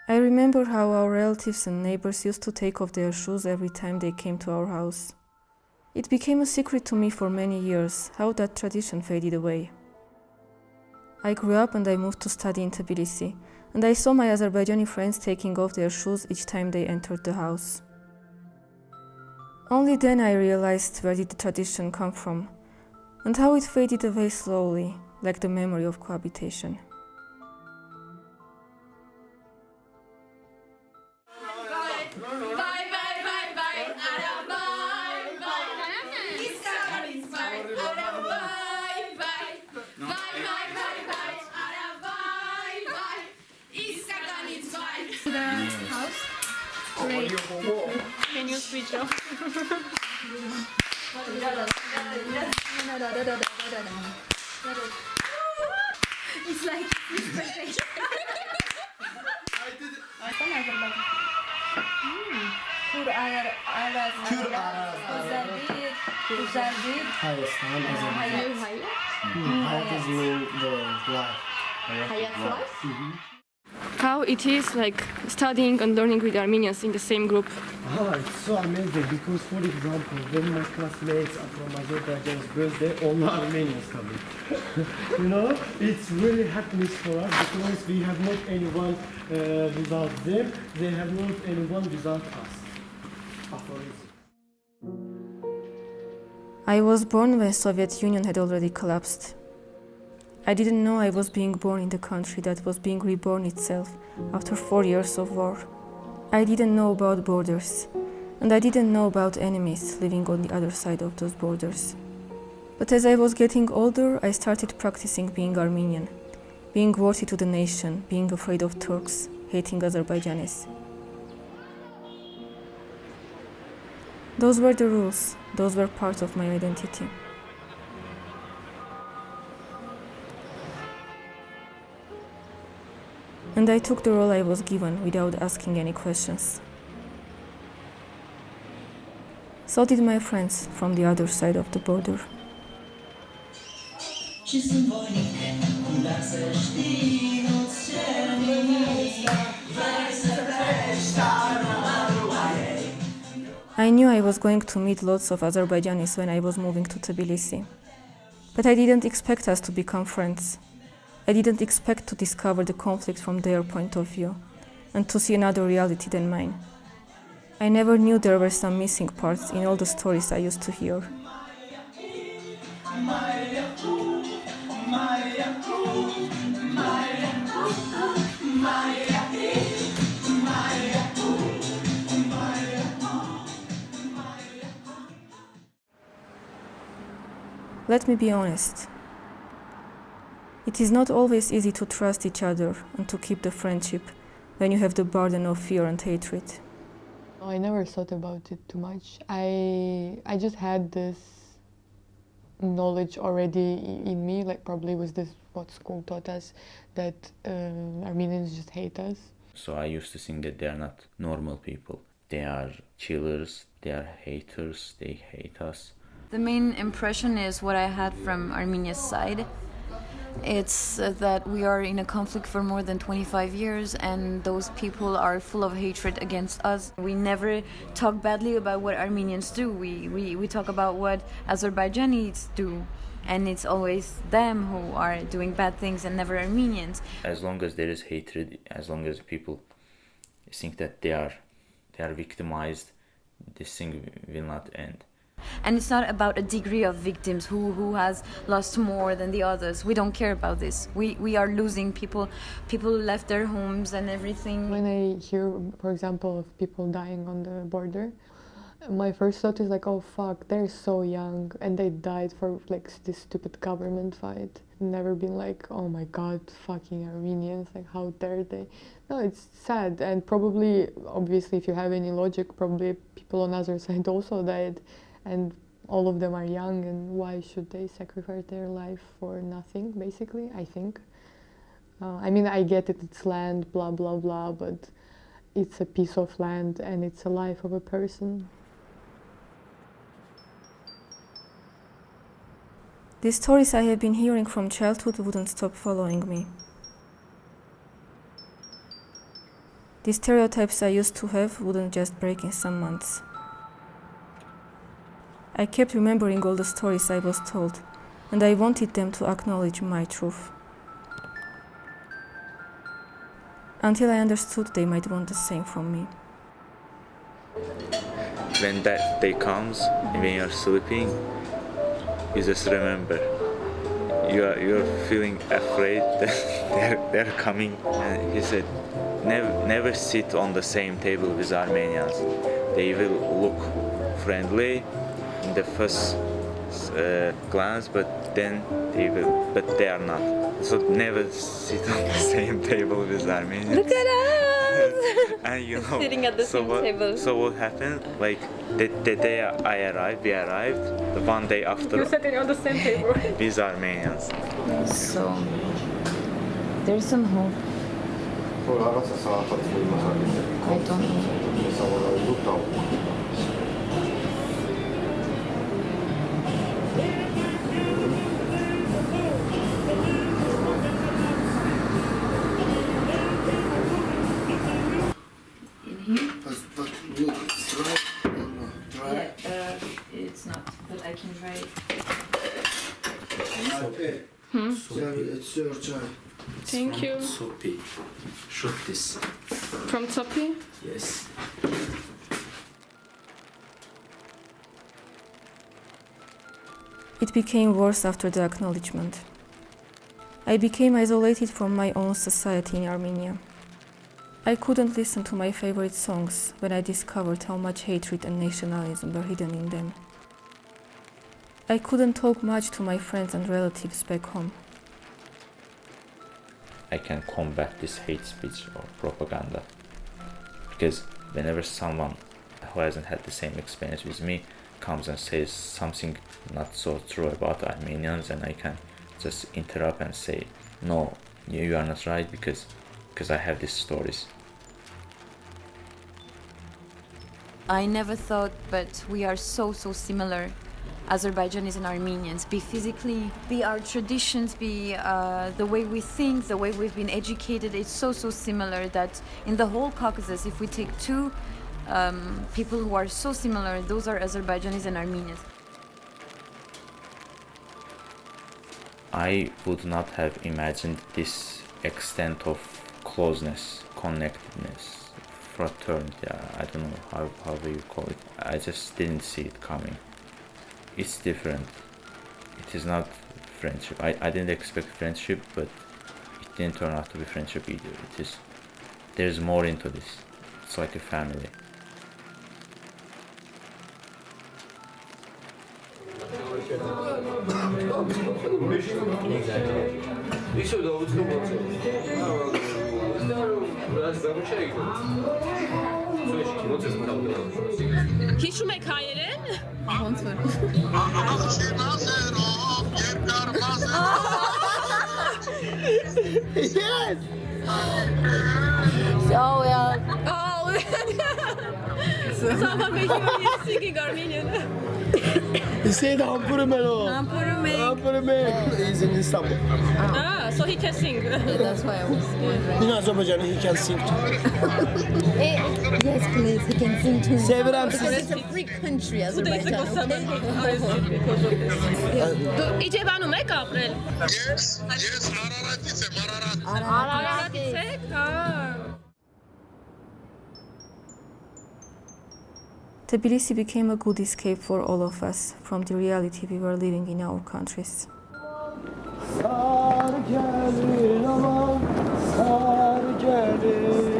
I remember how our relatives and neighbors used to take off their shoes every time they came to our house. It became a secret to me for many years how that tradition faded away. I grew up and I moved to study in Tbilisi, and I saw my Azerbaijani friends taking off their shoes each time they entered the house. Only then I realized where did the tradition come from, and how it faded away slowly, like the memory of cohabitation. Great. Can you switch off? It's like it's Hayır, hayat is mean the life. How it is like studying and learning with Armenians in the same group? It's so amazing because, for example, when my classmates are from Azerbaijan's birthday, all Armenians coming. You know, it's really happiness for us because we have not anyone without them, they have not anyone without us. I was born when Soviet Union had already collapsed. I didn't know I was being born in the country that was being reborn itself after 4 years of war. I didn't know about borders, and I didn't know about enemies living on the other side of those borders. But as I was getting older, I started practicing being Armenian, being worthy to the nation, being afraid of Turks, hating Azerbaijanis. Those were the rules, those were part of my identity. And I took the role I was given without asking any questions. So did my friends from the other side of the border. I knew I was going to meet lots of Azerbaijanis when I was moving to Tbilisi. But I didn't expect us to become friends. I didn't expect to discover the conflict from their point of view and to see another reality than mine. I never knew there were some missing parts in all the stories I used to hear. Let me be honest. It is not always easy to trust each other and to keep the friendship when you have the burden of fear and hatred. I never thought about it too much. I just had this knowledge already in me, like probably was this what school taught us, that Armenians just hate us. So I used to think that they are not normal people. They are killers, they are haters, they hate us. The main impression is what I had from Armenia's side. It's that we are in a conflict for more than 25 years and those people are full of hatred against us. We never talk badly about what Armenians do. We talk about what Azerbaijanis do, and it's always them who are doing bad things and never Armenians. As long as there is hatred, as long as people think that they are victimized, this thing will not end. And it's not about a degree of victims who has lost more than the others. We don't care about this. We are losing people left their homes and everything. When I hear, for example, of people dying on the border, my first thought is like, oh fuck, they're so young and they died for like this stupid government fight. Never been like, oh my god, fucking Armenians, like how dare they. No, it's sad, and probably, obviously, if you have any logic, probably people on the other side also died. And all of them are young, and why should they sacrifice their life for nothing, basically, I think. I mean, I get it, it's land, blah, blah, blah, but it's a piece of land and it's a life of a person. The stories I have been hearing from childhood wouldn't stop following me. The stereotypes I used to have wouldn't just break in some months. I kept remembering all the stories I was told, and I wanted them to acknowledge my truth. Until I understood they might want the same from me. When that day comes, when you're sleeping, you just remember. You're feeling afraid that they're coming. And he said, never sit on the same table with Armenians. They will look friendly in the first glance, but then they are not. So never sit on the same table with Armenians. Look at us! And you know, Sitting at the same table. So what happened? Like the day we arrived, the one day after. You're sitting on the same table. With Armenians. So, there's some hope. I don't know. But look, it's dry or not dry? Yeah, it's not, but I can try it. It's your chai. Thank you. Soppy. Shoot this. From Topi? Yes. It became worse after the acknowledgement. I became isolated from my own society in Armenia. I couldn't listen to my favorite songs when I discovered how much hatred and nationalism were hidden in them. I couldn't talk much to my friends and relatives back home. I can combat this hate speech or propaganda because whenever someone who hasn't had the same experience with me comes and says something not so true about Armenians, and I can just interrupt and say, no, you are not right because I have these stories. I never thought, but we are so similar, Azerbaijanis and Armenians. Be physically, be our traditions, be the way we think, the way we've been educated. It's so similar that in the whole Caucasus, if we take two people who are so similar, those are Azerbaijanis and Armenians. I would not have imagined this extent of closeness, connectedness, fraternity. I don't know how do you call it. I just didn't see it coming. It's different. It is not friendship. I didn't expect friendship, but it didn't turn out to be friendship either. There's more into this. It's like a family. Հիշում եք հայերեն։ Ոնց որ։ Yes! Oh yeah. Oh. Someone making me singing Armenian. He said Hampurumen. Hampurumen. He's in Istanbul. Ah, so he can sing. That's why I was good. In Azerbaijan, he can sing too. Yes, please, he can sing too. Severam It's a free country, Azerbaijan. Իջևանում եք ապրել։ Yes, Araratից եմ, Ararat։ Արարատից եք, հա։ Tbilisi became a good escape for all of us from the reality we were living in our countries. Sar gelin aman, sar gelin.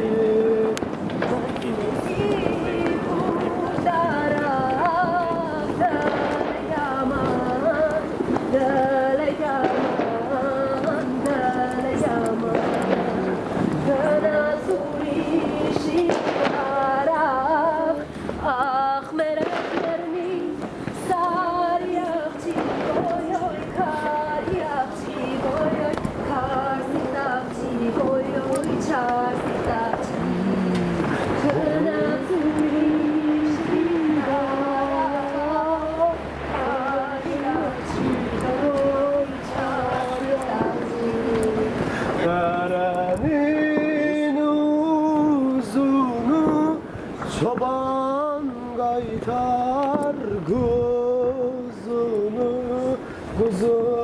huzuru.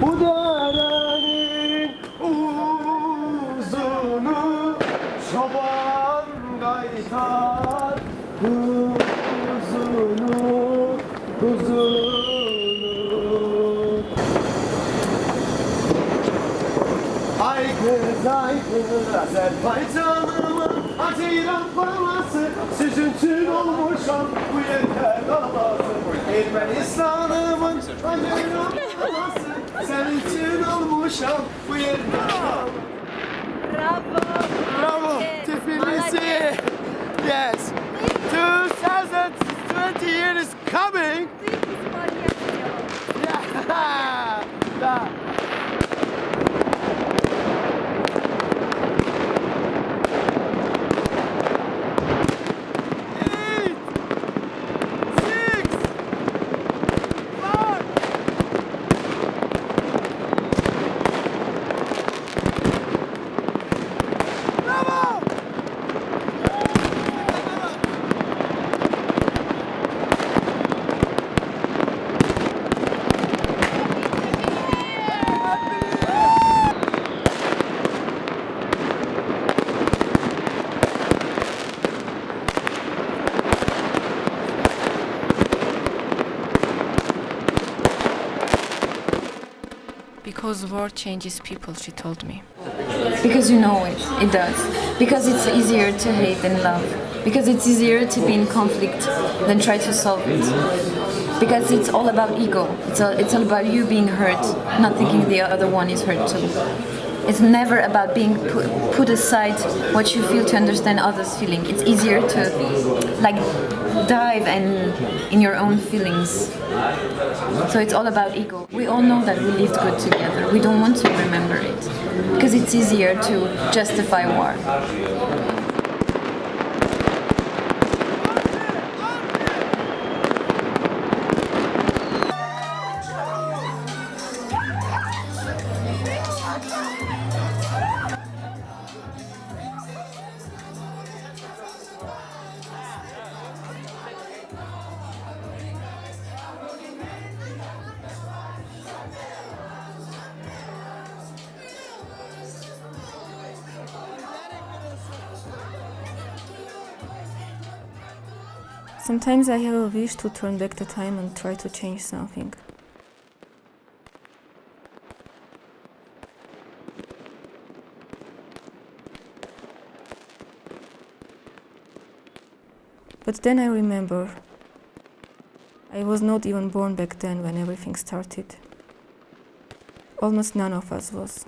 Bu derenin uzunu çoban kaytar huzunu, huzunu. Ay kız Azerbaycan'ımın Haziran parması süzüntün olmuşam bu yeter davası Ermenistan'ımın Haziran parması senin için olmuşam bu yeter davası. Bravo! Bravo! Tbilisi! Yes! 2020 year is coming! Yeah! Because war changes people, she told me. Because you know it does. Because it's easier to hate than love. Because it's easier to be in conflict than try to solve it. Because it's all about ego. It's all about you being hurt, not thinking the other one is hurt too. It's never about being put aside what you feel to understand others' feeling. It's easier to like dive in your own feelings. So it's all about ego. We all know that we lived good together. We don't want to remember it because it's easier to justify war. Sometimes I have a wish to turn back the time and try to change something. But then I remember, I was not even born back then when everything started. Almost none of us was.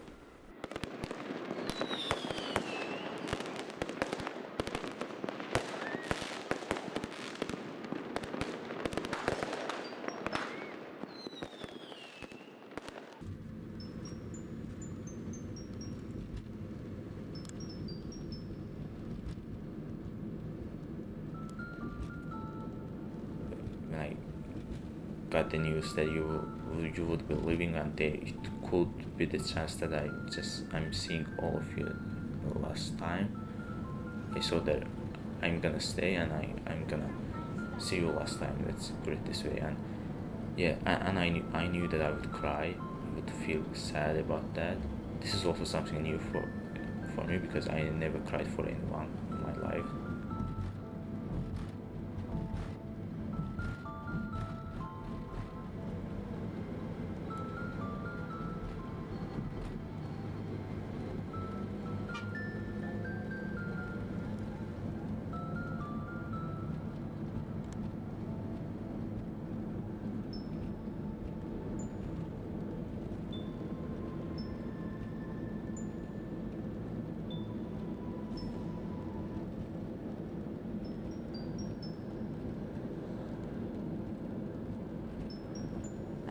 When I got the news that you would be leaving, and it could be the chance that I'm seeing all of you the last time, I saw that I'm gonna stay and I'm gonna see you last time. Let's put it this way. And yeah, and I knew that I would cry, I would feel sad about that. This is also something new for me because I never cried for anyone in my life.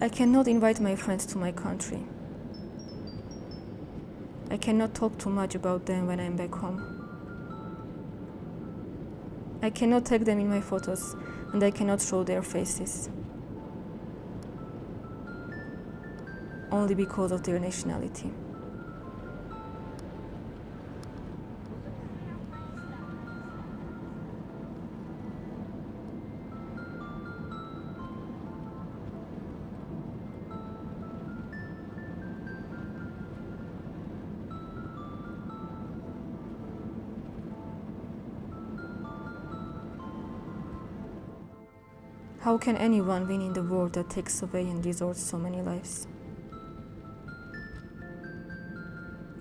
I cannot invite my friends to my country. I cannot talk too much about them when I'm back home. I cannot tag them in my photos, and I cannot show their faces. Only because of their nationality. How can anyone win in the war that takes away and resorts so many lives?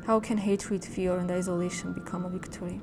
How can hatred, fear, and isolation become a victory?